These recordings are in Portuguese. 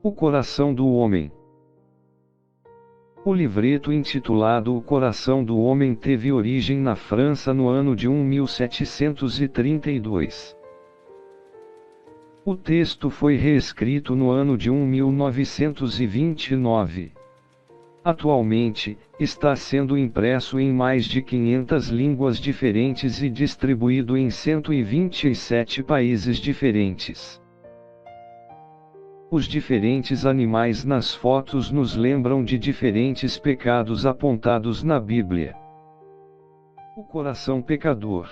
O coração do homem. O livreto intitulado O Coração do Homem teve origem na França no ano de 1732. O texto foi reescrito no ano de 1929. Atualmente, está sendo impresso em mais de 500 línguas diferentes e distribuído em 127 países diferentes. Os diferentes animais nas fotos nos lembram de diferentes pecados apontados na Bíblia. O coração pecador.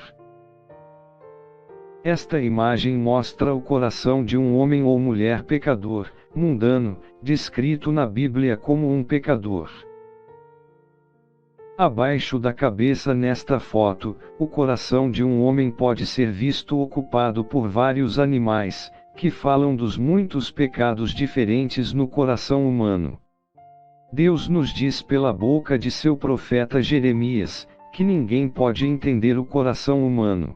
Esta imagem mostra o coração de um homem ou mulher pecador, mundano, descrito na Bíblia como um pecador. Abaixo da cabeça nesta foto, o coração de um homem pode ser visto ocupado por vários animais, que falam dos muitos pecados diferentes no coração humano. Deus nos diz pela boca de seu profeta Jeremias, que ninguém pode entender o coração humano.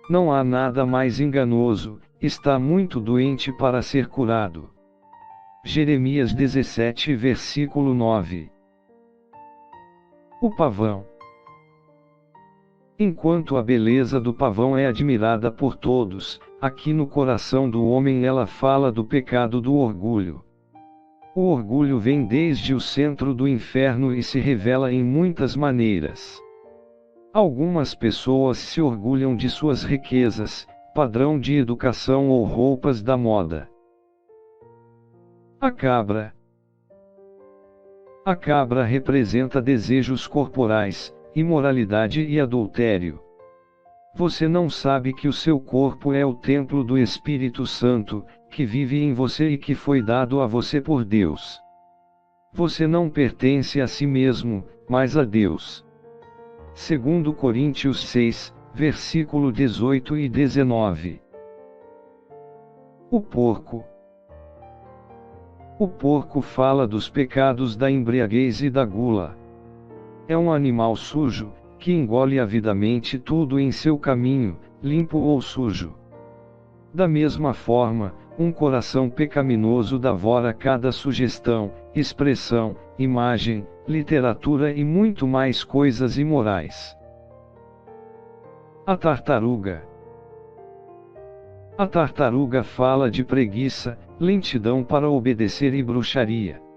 Não há nada mais enganoso, está muito doente para ser curado. Jeremias 17 versículo 9. O pavão. Enquanto a beleza do pavão é admirada por todos, aqui no coração do homem ela fala do pecado do orgulho. O orgulho vem desde o centro do inferno e se revela em muitas maneiras. Algumas pessoas se orgulham de suas riquezas, padrão de educação ou roupas da moda. A cabra. A cabra representa desejos corporais, imoralidade e adultério. Você não sabe que o seu corpo é o templo do Espírito Santo, que vive em você e que foi dado a você por Deus. Você não pertence a si mesmo, mas a Deus. 2 Coríntios 6, versículo 18 e 19. O porco. O porco fala dos pecados da embriaguez e da gula. É um animal sujo, que engole avidamente tudo em seu caminho, limpo ou sujo. Da mesma forma, um coração pecaminoso devora cada sugestão, expressão, imagem, literatura e muito mais coisas imorais. A tartaruga. A tartaruga fala de preguiça, lentidão para obedecer e bruxaria.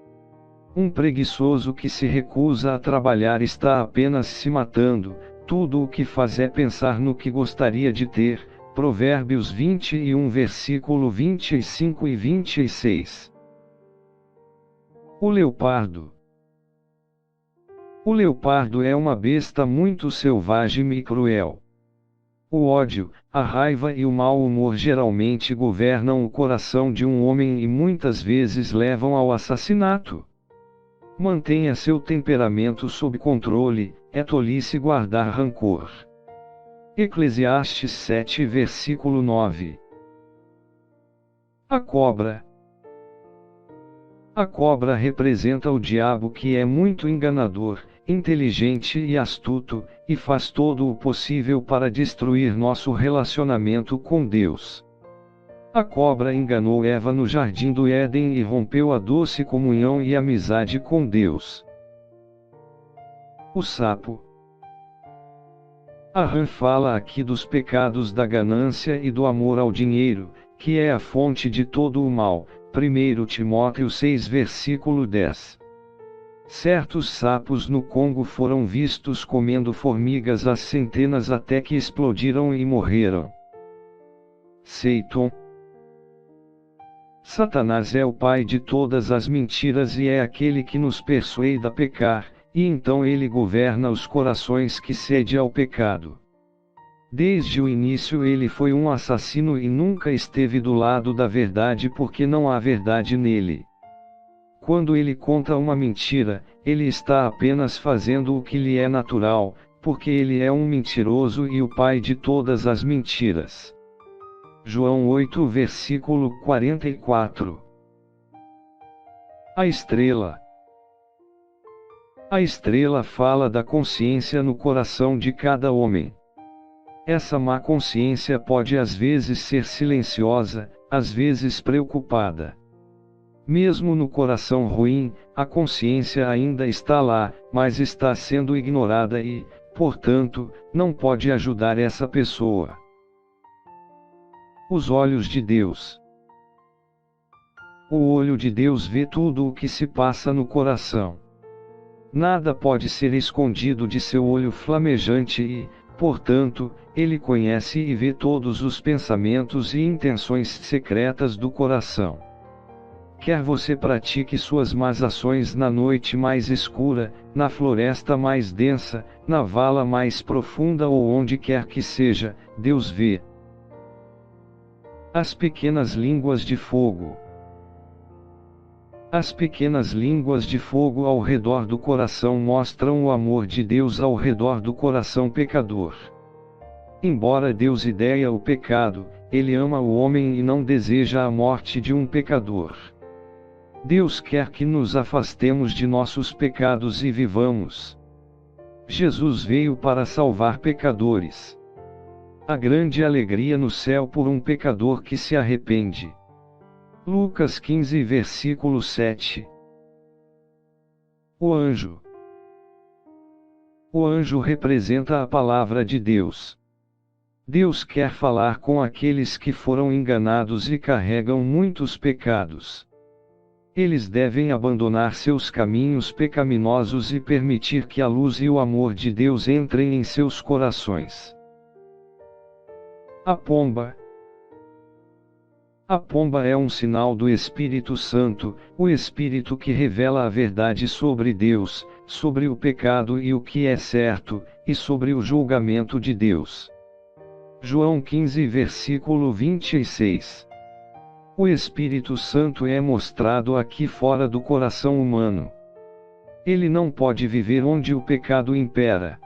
Um preguiçoso que se recusa a trabalhar está apenas se matando, tudo o que faz é pensar no que gostaria de ter. Provérbios 21 versículo 25 e 26. O leopardo. O leopardo é uma besta muito selvagem e cruel. O ódio, a raiva e o mau humor geralmente governam o coração de um homem e muitas vezes levam ao assassinato. Mantenha seu temperamento sob controle, é tolice guardar rancor. Eclesiastes 7 versículo 9. A cobra. A cobra representa o diabo, que é muito enganador, inteligente e astuto, e faz todo o possível para destruir nosso relacionamento com Deus. A cobra enganou Eva no jardim do Éden e rompeu a doce comunhão e amizade com Deus. O sapo. A rã fala aqui dos pecados da ganância e do amor ao dinheiro, que é a fonte de todo o mal. 1 Timóteo 6 versículo 10. Certos sapos no Congo foram vistos comendo formigas às centenas até que explodiram e morreram. Satan. Satanás é o pai de todas as mentiras e é aquele que nos persuade a pecar, e então ele governa os corações que cedem ao pecado. Desde o início ele foi um assassino e nunca esteve do lado da verdade porque não há verdade nele. Quando ele conta uma mentira, ele está apenas fazendo o que lhe é natural, porque ele é um mentiroso e o pai de todas as mentiras. João 8 versículo 44. A estrela. A estrela fala da consciência no coração de cada homem. Essa má consciência pode às vezes ser silenciosa, às vezes preocupada. Mesmo no coração ruim, a consciência ainda está lá, mas está sendo ignorada e, portanto, não pode ajudar essa pessoa. Os olhos de Deus. O olho de Deus vê tudo o que se passa no coração. Nada pode ser escondido de seu olho flamejante e, portanto, ele conhece e vê todos os pensamentos e intenções secretas do coração. Quer você pratique suas más ações na noite mais escura, na floresta mais densa, na vala mais profunda ou onde quer que seja, Deus vê. As pequenas línguas de fogo. As pequenas línguas de fogo ao redor do coração mostram o amor de Deus ao redor do coração pecador. Embora Deus ideia o pecado, Ele ama o homem e não deseja a morte de um pecador. Deus quer que nos afastemos de nossos pecados e vivamos. Jesus veio para salvar pecadores. A grande alegria no céu por um pecador que se arrepende. Lucas 15 versículo 7. O anjo. O anjo representa a palavra de Deus. Deus quer falar com aqueles que foram enganados e carregam muitos pecados. Eles devem abandonar seus caminhos pecaminosos e permitir que a luz e o amor de Deus entrem em seus corações. A pomba. A pomba é um sinal do Espírito Santo, o Espírito que revela a verdade sobre Deus, sobre o pecado e o que é certo, e sobre o julgamento de Deus. João 15 versículo 26. O Espírito Santo é mostrado aqui fora do coração humano. Ele não pode viver onde o pecado impera.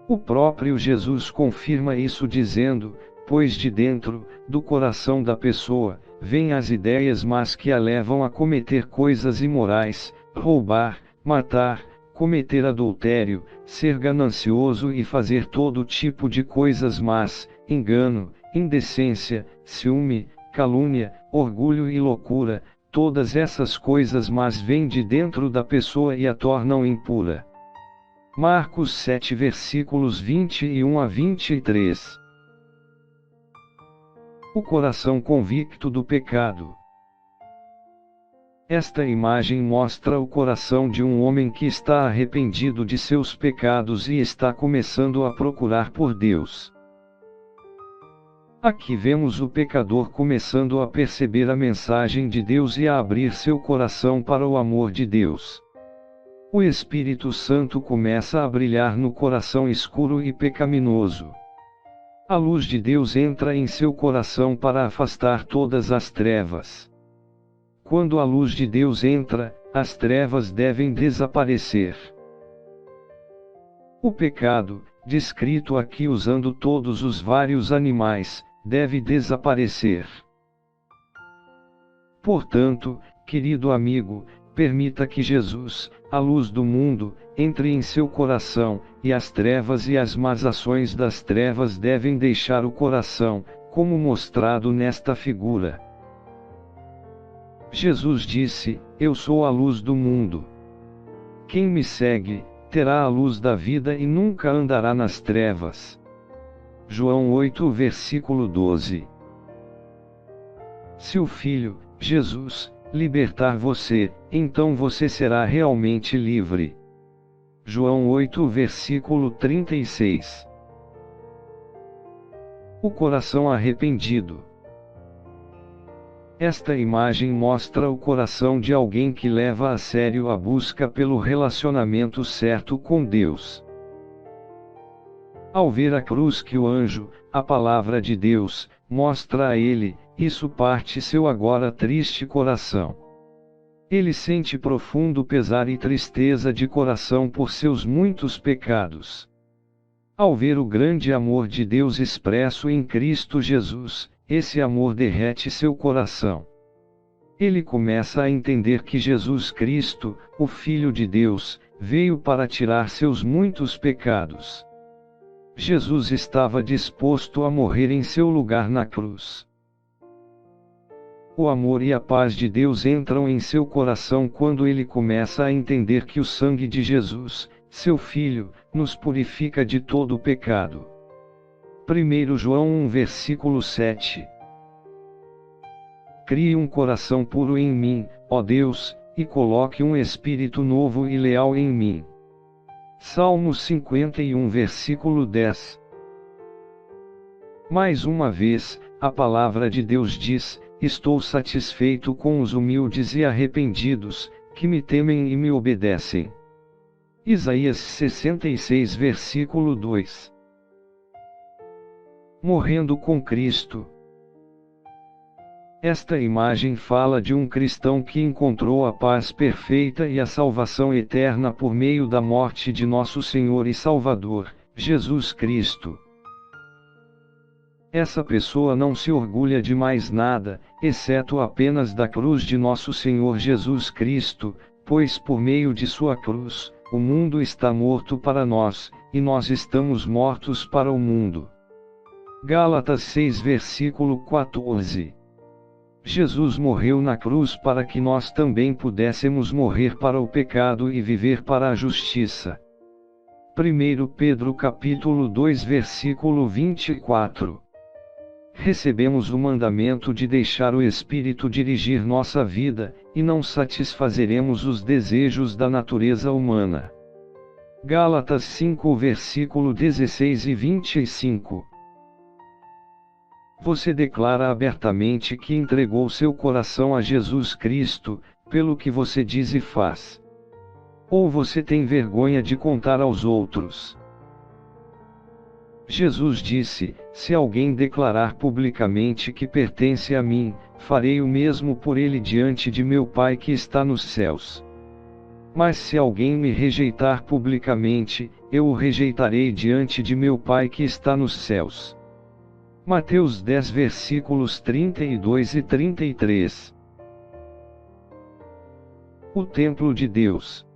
O próprio Jesus confirma isso dizendo, pois de dentro, do coração da pessoa, vêm as ideias más que a levam a cometer coisas imorais, roubar, matar, cometer adultério, ser ganancioso e fazer todo tipo de coisas más, engano, indecência, ciúme, calúnia, orgulho e loucura. Todas essas coisas más vêm de dentro da pessoa e a tornam impura. Marcos 7 versículos 21 a 23. O coração convicto do pecado. Esta imagem mostra o coração de um homem que está arrependido de seus pecados e está começando a procurar por Deus. Aqui vemos o pecador começando a perceber a mensagem de Deus e a abrir seu coração para o amor de Deus. O Espírito Santo começa a brilhar no coração escuro e pecaminoso. A luz de Deus entra em seu coração para afastar todas as trevas. Quando a luz de Deus entra, as trevas devem desaparecer. O pecado, descrito aqui usando todos os vários animais, deve desaparecer. Portanto, querido amigo, permita que Jesus, a luz do mundo, entre em seu coração, e as trevas e as más ações das trevas devem deixar o coração, como mostrado nesta figura. Jesus disse: Eu sou a luz do mundo. Quem me segue, terá a luz da vida e nunca andará nas trevas. João 8 versículo 12. Se o Filho, Jesus, libertar você, então você será realmente livre. João 8 versículo 36. O coração arrependido. Esta imagem mostra o coração de alguém que leva a sério a busca pelo relacionamento certo com Deus. Ao ver a cruz que o anjo, a palavra de Deus, mostra a ele, isso parte seu agora triste coração. Ele sente profundo pesar e tristeza de coração por seus muitos pecados. Ao ver o grande amor de Deus expresso em Cristo Jesus, esse amor derrete seu coração. Ele começa a entender que Jesus Cristo, o Filho de Deus, veio para tirar seus muitos pecados. Jesus estava disposto a morrer em seu lugar na cruz. O amor e a paz de Deus entram em seu coração quando ele começa a entender que o sangue de Jesus, seu Filho, nos purifica de todo o pecado. 1 João 1 versículo 7. Crie um coração puro em mim, ó Deus, e coloque um espírito novo e leal em mim. Salmos 51 versículo 10. Mais uma vez, a palavra de Deus diz: estou satisfeito com os humildes e arrependidos, que me temem e me obedecem. Isaías 66 versículo 2. Morrendo com Cristo. Esta imagem fala de um cristão que encontrou a paz perfeita e a salvação eterna por meio da morte de nosso Senhor e Salvador, Jesus Cristo. Essa pessoa não se orgulha de mais nada, exceto apenas da cruz de nosso Senhor Jesus Cristo, pois por meio de sua cruz, o mundo está morto para nós, e nós estamos mortos para o mundo. Gálatas 6 versículo 14. Jesus morreu na cruz para que nós também pudéssemos morrer para o pecado e viver para a justiça. 1 Pedro capítulo 2 versículo 24. Recebemos o mandamento de deixar o Espírito dirigir nossa vida, e não satisfazeremos os desejos da natureza humana. Gálatas 5 versículo 16 e 25. Você declara abertamente que entregou seu coração a Jesus Cristo, pelo que você diz e faz. Ou você tem vergonha de contar aos outros? Jesus disse: se alguém declarar publicamente que pertence a mim, farei o mesmo por ele diante de meu Pai que está nos céus. Mas se alguém me rejeitar publicamente, eu o rejeitarei diante de meu Pai que está nos céus. Mateus 10 versículos 32 e 33. O templo de Deus.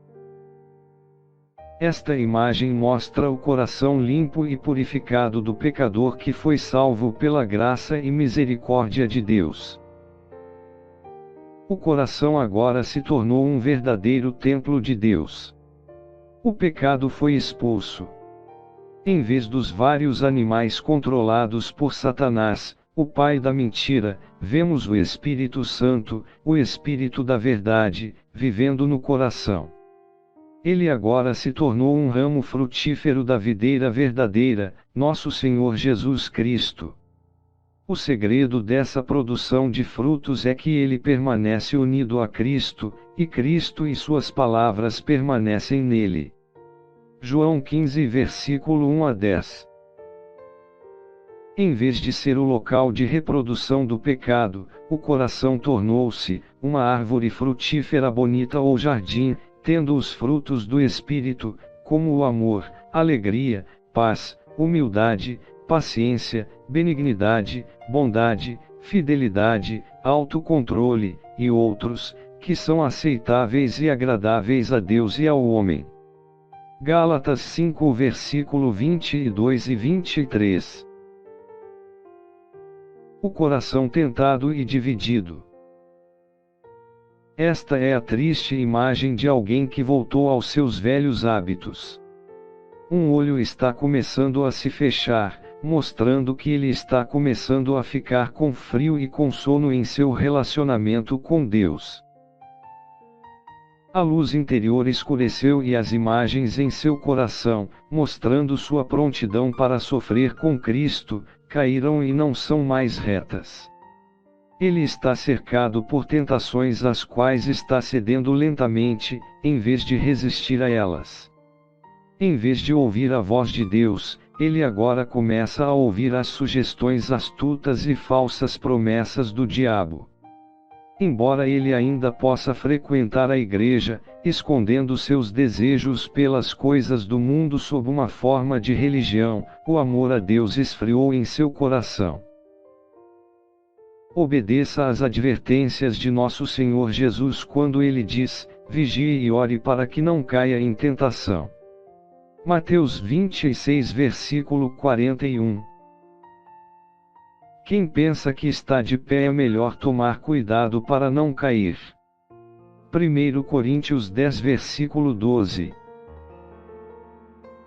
Esta imagem mostra o coração limpo e purificado do pecador que foi salvo pela graça e misericórdia de Deus. O coração agora se tornou um verdadeiro templo de Deus. O pecado foi expulso. Em vez dos vários animais controlados por Satanás, o pai da mentira, vemos o Espírito Santo, o Espírito da verdade, vivendo no coração. Ele agora se tornou um ramo frutífero da videira verdadeira, nosso Senhor Jesus Cristo. O segredo dessa produção de frutos é que ele permanece unido a Cristo, e Cristo e suas palavras permanecem nele. João 15 versículo 1 a 10. Em vez de ser o local de reprodução do pecado, o coração tornou-se uma árvore frutífera bonita ou jardim, tendo os frutos do Espírito, como o amor, alegria, paz, humildade, paciência, benignidade, bondade, fidelidade, autocontrole, e outros, que são aceitáveis e agradáveis a Deus e ao homem. Gálatas 5 versículo 22 e 23. O coração tentado e dividido. Esta é a triste imagem de alguém que voltou aos seus velhos hábitos. Um olho está começando a se fechar, mostrando que ele está começando a ficar com frio e com sono em seu relacionamento com Deus. A luz interior escureceu e as imagens em seu coração, mostrando sua prontidão para sofrer com Cristo, caíram e não são mais retas. Ele está cercado por tentações às quais está cedendo lentamente, em vez de resistir a elas. Em vez de ouvir a voz de Deus, ele agora começa a ouvir as sugestões astutas e falsas promessas do diabo. Embora ele ainda possa frequentar a igreja, escondendo seus desejos pelas coisas do mundo sob uma forma de religião, o amor a Deus esfriou em seu coração. Obedeça às advertências de nosso Senhor Jesus quando ele diz: vigie e ore para que não caia em tentação. Mateus 26 versículo 41. Quem pensa que está de pé é melhor tomar cuidado para não cair. 1 Coríntios 10 versículo 12.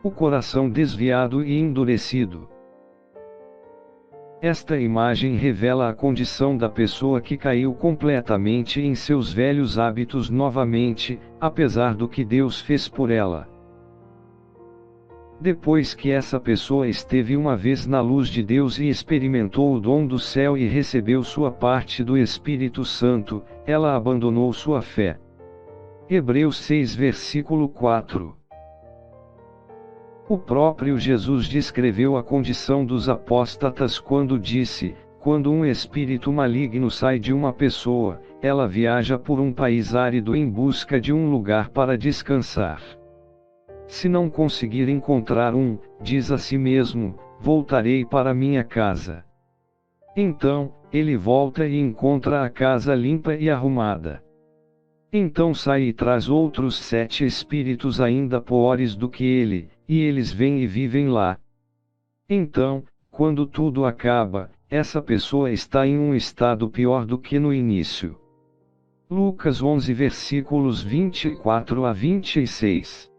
O coração desviado e endurecido. Esta imagem revela a condição da pessoa que caiu completamente em seus velhos hábitos novamente, apesar do que Deus fez por ela. Depois que essa pessoa esteve uma vez na luz de Deus e experimentou o dom do céu e recebeu sua parte do Espírito Santo, ela abandonou sua fé. Hebreus 6 versículo 4. O próprio Jesus descreveu a condição dos apóstatas quando disse: quando um espírito maligno sai de uma pessoa, ela viaja por um país árido em busca de um lugar para descansar. Se não conseguir encontrar diz a si mesmo: voltarei para minha casa. Então, ele volta e encontra a casa limpa e arrumada. Então sai e traz outros 7 espíritos ainda piores do que ele, e eles vêm e vivem lá. Então, quando tudo acaba, essa pessoa está em um estado pior do que no início. Lucas 11 versículos 24 a 26.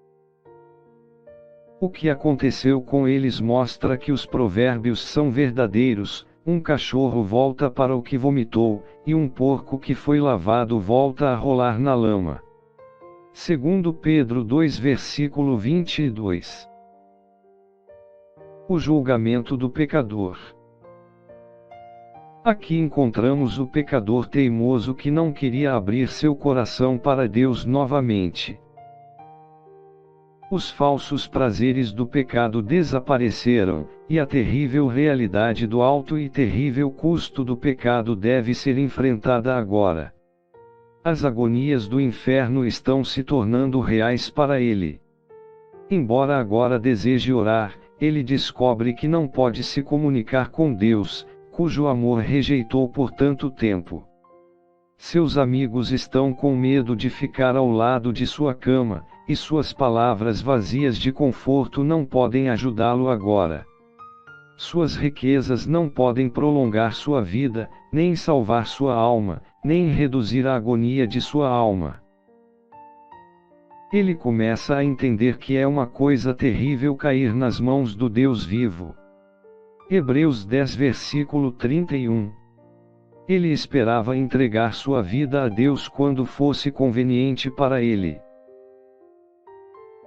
O que aconteceu com eles mostra que os provérbios são verdadeiros: um cachorro volta para o que vomitou, e um porco que foi lavado volta a rolar na lama. 2 Pedro 2 versículo 22. O julgamento do pecador. Aqui encontramos o pecador teimoso que não queria abrir seu coração para Deus novamente. Os falsos prazeres do pecado desapareceram, e a terrível realidade do alto e terrível custo do pecado deve ser enfrentada agora. As agonias do inferno estão se tornando reais para ele. Embora agora deseje orar, ele descobre que não pode se comunicar com Deus, cujo amor rejeitou por tanto tempo. Seus amigos estão com medo de ficar ao lado de sua cama, e suas palavras vazias de conforto não podem ajudá-lo agora. Suas riquezas não podem prolongar sua vida, nem salvar sua alma, nem reduzir a agonia de sua alma. Ele começa a entender que é uma coisa terrível cair nas mãos do Deus vivo. Hebreus 10 versículo 31. Ele esperava entregar sua vida a Deus quando fosse conveniente para ele.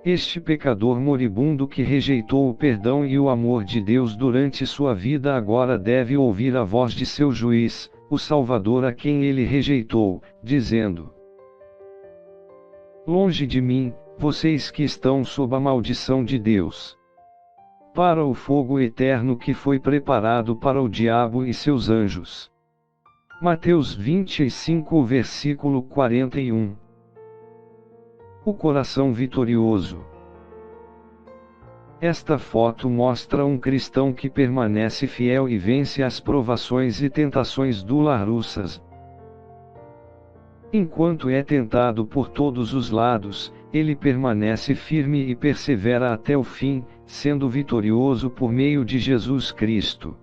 Este pecador moribundo que rejeitou o perdão e o amor de Deus durante sua vida agora deve ouvir a voz de seu juiz, o Salvador a quem ele rejeitou, dizendo: longe de mim, vocês que estão sob a maldição de Deus, para o fogo eterno que foi preparado para o diabo e seus anjos. Mateus 25 versículo 41. O coração vitorioso. Esta foto mostra um cristão que permanece fiel e vence as provações e tentações dolorosas. Enquanto é tentado por todos os lados, ele permanece firme e persevera até o fim, sendo vitorioso por meio de Jesus Cristo.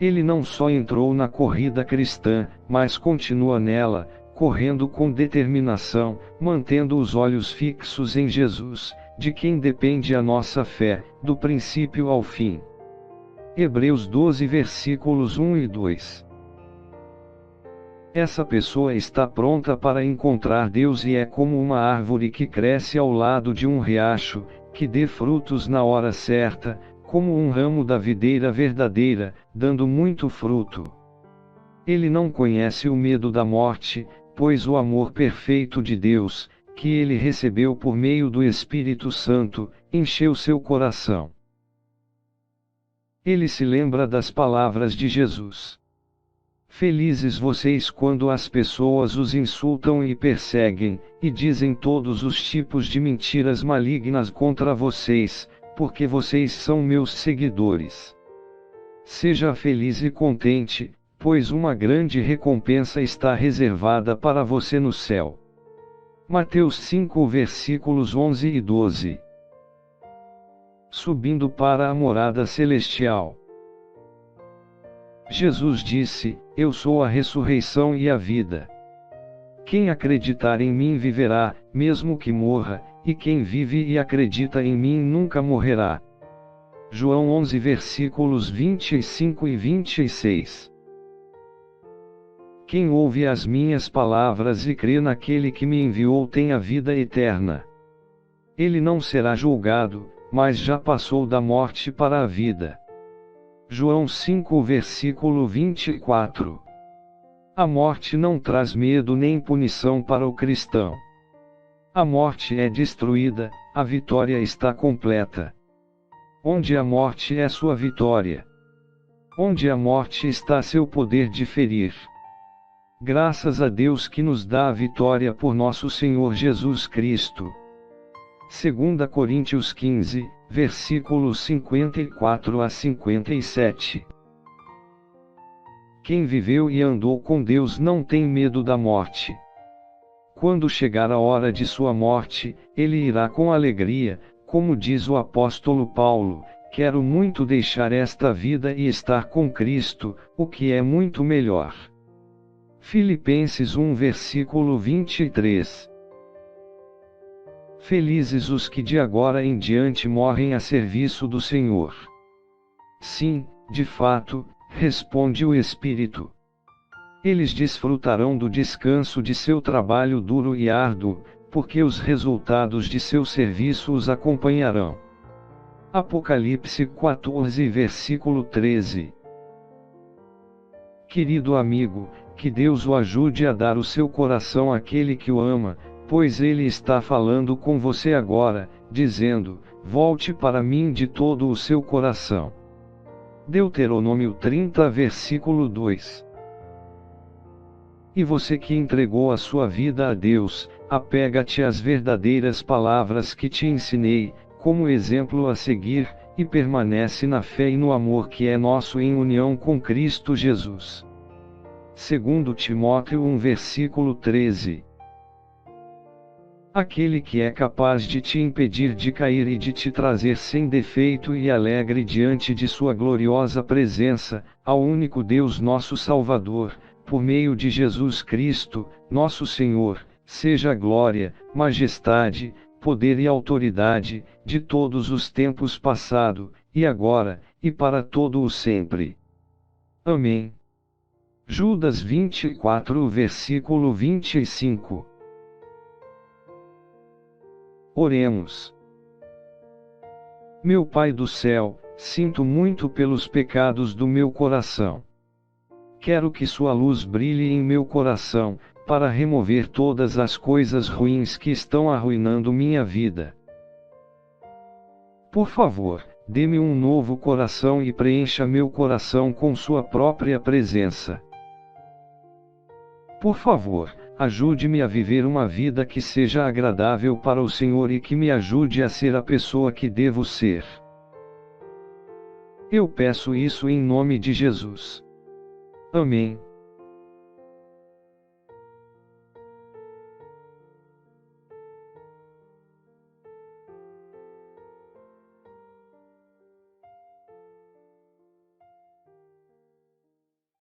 Ele não só entrou na corrida cristã, mas continua nela, correndo com determinação, mantendo os olhos fixos em Jesus, de quem depende a nossa fé, do princípio ao fim. Hebreus 12 versículos 1 e 2. Essa pessoa está pronta para encontrar Deus e é como uma árvore que cresce ao lado de um riacho, que dê frutos na hora certa, como um ramo da videira verdadeira, dando muito fruto. Ele não conhece o medo da morte, pois o amor perfeito de Deus, que ele recebeu por meio do Espírito Santo, encheu seu coração. Ele se lembra das palavras de Jesus. Felizes vocês quando as pessoas os insultam e perseguem, e dizem todos os tipos de mentiras malignas contra vocês, porque vocês são meus seguidores. Seja feliz e contente, pois uma grande recompensa está reservada para você no céu. Mateus 5 versículos 11 e 12. Subindo para a morada celestial. Jesus disse: Eu sou a ressurreição e a vida. Quem acreditar em mim viverá, mesmo que morra, e quem vive e acredita em mim nunca morrerá. João 11 versículos 25 e 26. Quem ouve as minhas palavras e crê naquele que me enviou tem a vida eterna. Ele não será julgado, mas já passou da morte para a vida. João 5 versículo 24. A morte não traz medo nem punição para o cristão. A morte é destruída, a vitória está completa. Onde a morte é sua vitória? Onde a morte está seu poder de ferir? Graças a Deus que nos dá a vitória por nosso Senhor Jesus Cristo. 2 Coríntios 15, versículos 54 a 57. Quem viveu e andou com Deus não tem medo da morte. Quando chegar a hora de sua morte, ele irá com alegria, como diz o apóstolo Paulo: quero muito deixar esta vida e estar com Cristo, o que é muito melhor. Filipenses 1 versículo 23. Felizes os que de agora em diante morrem a serviço do Senhor. Sim, de fato, responde o Espírito. Eles desfrutarão do descanso de seu trabalho duro e árduo, porque os resultados de seu serviço os acompanharão. Apocalipse 14 versículo 13. Querido amigo, que Deus o ajude a dar o seu coração àquele que o ama, pois Ele está falando com você agora, dizendo: volte para mim de todo o seu coração. Deuteronômio 30 versículo 2. E você que entregou a sua vida a Deus, apega-te às verdadeiras palavras que te ensinei, como exemplo a seguir, e permanece na fé e no amor que é nosso em união com Cristo Jesus. 2 Timóteo 1 versículo 13. Aquele que é capaz de te impedir de cair e de te trazer sem defeito e alegre diante de sua gloriosa presença, ao único Deus nosso Salvador, por meio de Jesus Cristo, nosso Senhor, seja glória, majestade, poder e autoridade, de todos os tempos passado, e agora, e para todo o sempre. Amém. Judas 24 versículo 25. Oremos. Meu Pai do céu, sinto muito pelos pecados do meu coração. Quero que sua luz brilhe em meu coração, para remover todas as coisas ruins que estão arruinando minha vida. Por favor, dê-me um novo coração e preencha meu coração com sua própria presença. Por favor, ajude-me a viver uma vida que seja agradável para o Senhor e que me ajude a ser a pessoa que devo ser. Eu peço isso em nome de Jesus. Amém.